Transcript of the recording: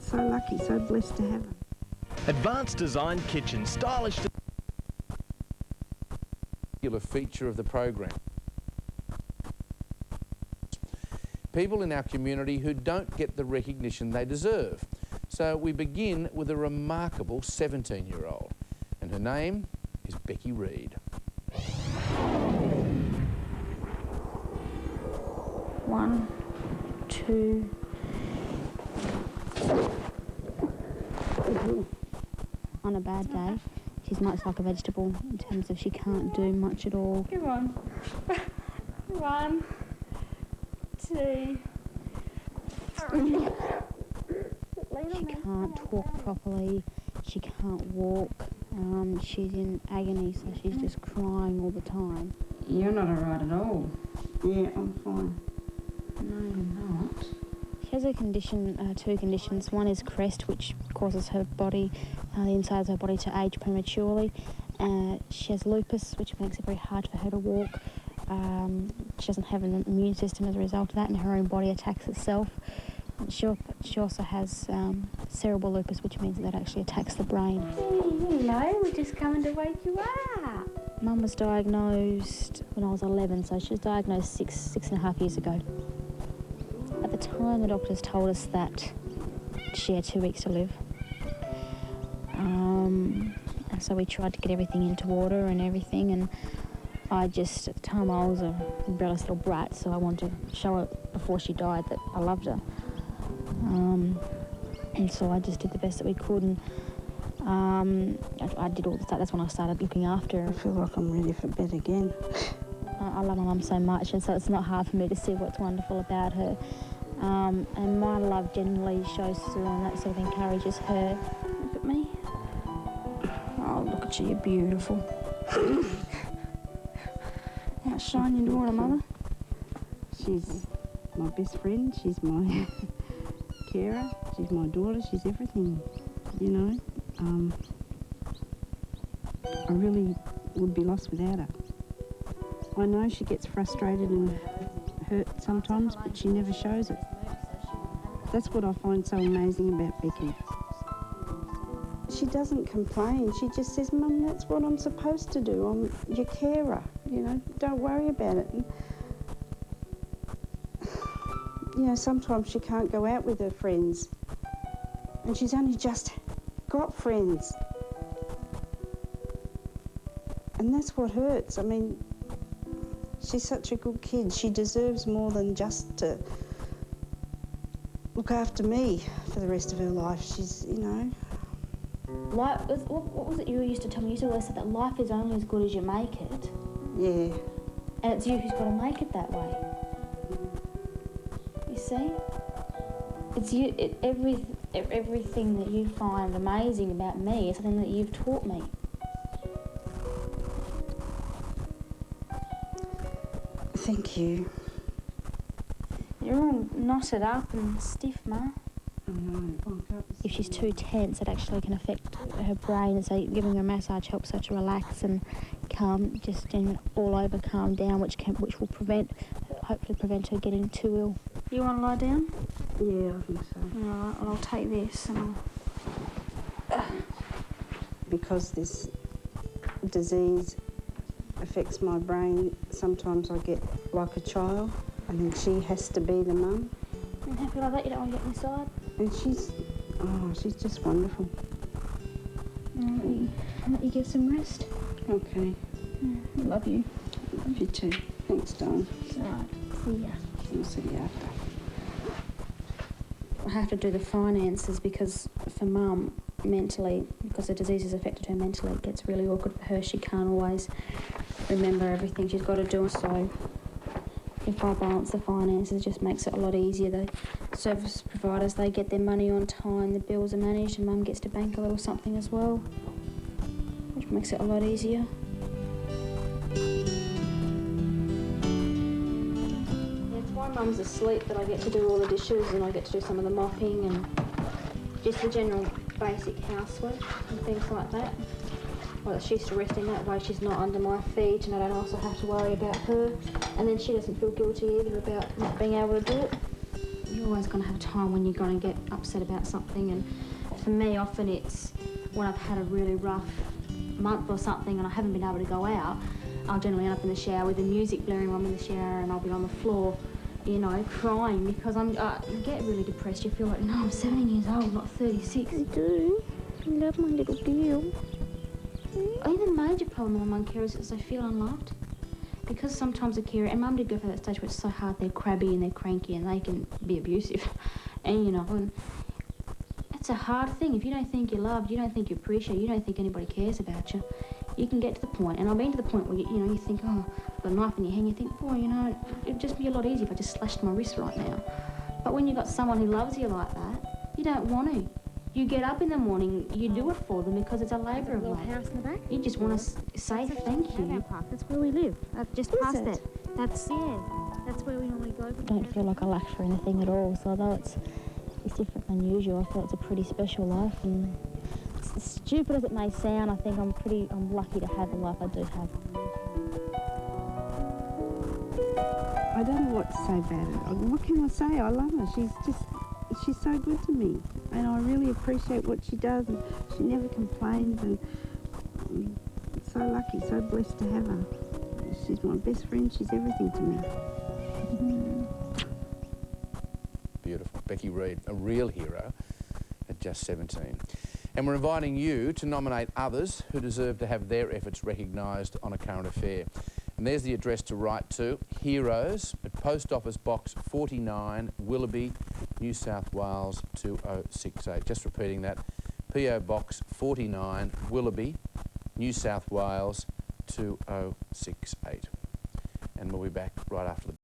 so lucky, so blessed to have her. Advanced design kitchen, stylish... feature of the program. People in our community who don't get the recognition they deserve. So we begin with a remarkable 17-year-old, and her name is Becky Reid. One, two. On a bad day, she's much like a vegetable in terms of she can't do much at all. Come on. 1, 2. She can't talk properly. She can't walk. She's in agony, so she's just crying all the time. You're not alright at all. Yeah, I'm fine. No, you're not. She has a condition, two conditions. One is Crest, which causes her body, the insides of her body to age prematurely. She has Lupus, which makes it very hard for her to walk. She doesn't have an immune system as a result of that, and her own body attacks itself. She also has cerebral lupus, which means that actually attacks the brain. Hello, we're just coming to wake you up. Mum was diagnosed when I was 11, so she was diagnosed six and a half years ago. At the time, the doctors told us that she had 2 weeks to live. And so we tried to get everything into order and everything, and at the time I was a rebellious little brat, so I wanted to show her before she died that I loved her. And so I just did the best that we could, and I did all the stuff. That's when I started looking after her. I feel like I'm ready for bed again. I love my mum so much, and so it's not hard for me to see what's wonderful about her. And my love generally shows through, and that sort of encourages her. Look at me. Oh, look at you, you're beautiful. Outshine your daughter, Mother. She's my best friend, she's my carer, she's my daughter, she's everything, you know. I really would be lost without her. I know she gets frustrated and hurt sometimes, but she never shows it. That's what I find so amazing about Becky. She doesn't complain. She just says, Mum, that's what I'm supposed to do. I'm your carer, you know, don't worry about it. And, you know, sometimes she can't go out with her friends, and she's only just got friends. And that's what hurts. I mean, she's such a good kid. She deserves more than just to look after me for the rest of her life. She's, you know... What was it you used to tell me? You used to always say that life is only as good as you make it. Yeah. And it's you who's got to make it that way. You see? It's you. Everything that you find amazing about me is something that you've taught me. Thank you. You're all knotted up and stiff, Ma. I know. If she's too tense, it actually can affect her brain. So giving her a massage helps her to relax and calm, just all over calm down, which will hopefully prevent her getting too ill. You want to lie down? Yeah, I think so. All right, well, I'll take this and Because this disease affects my brain, sometimes I get like a child, and then she has to be the mum. And happy like that, you don't want to get inside? And she's just wonderful. I'll let you get some rest. Okay. I love you. Love you too. Thanks, darling. It's all right. See ya. I'll see you after. I have to do the finances because for Mum, mentally, because the disease has affected her mentally, it gets really awkward for her. She can't always remember everything she's got to do. So if I balance the finances, it just makes it a lot easier. The service providers, they get their money on time, the bills are managed, and Mum gets to bank a little something as well, which makes it a lot easier. It's while Mum's asleep that I get to do all the dishes, and I get to do some of the mopping and just the general basic housework and things like that. Well, she's to resting that way, she's not under my feet, and I don't also have to worry about her. And then she doesn't feel guilty either about not being able to do it. you're always going to have a time when you're going to get upset about something, and for me often it's when I've had a really rough month or something and I haven't been able to go out, I'll generally end up in the shower with the music blaring while I'm in the shower, and I'll be on the floor, you know, crying because you get really depressed. You feel like, no, I'm 17 years old, not 36. I do. I love my little girl. I think the major problem among carers is they feel unloved. Because sometimes a carer, and Mum did go through that stage where it's so hard, they're crabby and they're cranky and they can be abusive. And, you know, and it's a hard thing. If you don't think you're loved, you don't think you're appreciated, you don't think anybody cares about you, you can get to the point, and I've been to the point where, you know, you think, oh, you've got a knife in your hand, you think, boy, you know, it'd just be a lot easier if I just slashed my wrist right now. But when you've got someone who loves you like that, you don't want to. You get up in the morning, you do it for them because it's a labour of love. House in the back? You just want to say thank you. That's where we live. Just past that. That's where we normally go. I don't feel like I lack for anything at all, so although it's different than usual, I feel it's a pretty special life, and as stupid as it may sound, I think I'm lucky to have the life I do have. I don't know what to say about it. What can I say? I love her. She's so good to me, and I really appreciate what she does, and she never complains, and I'm so lucky, so blessed to have her. She's my best friend. She's everything to me. Beautiful. Becky Reid, a real hero at just 17. And we're inviting you to nominate others who deserve to have their efforts recognised on a current affair. And there's the address to write to: Heroes at Post Office Box 49, Willoughby, New South Wales 2068. Just repeating that: PO Box 49, Willoughby, New South Wales 2068. And we'll be back right after the break.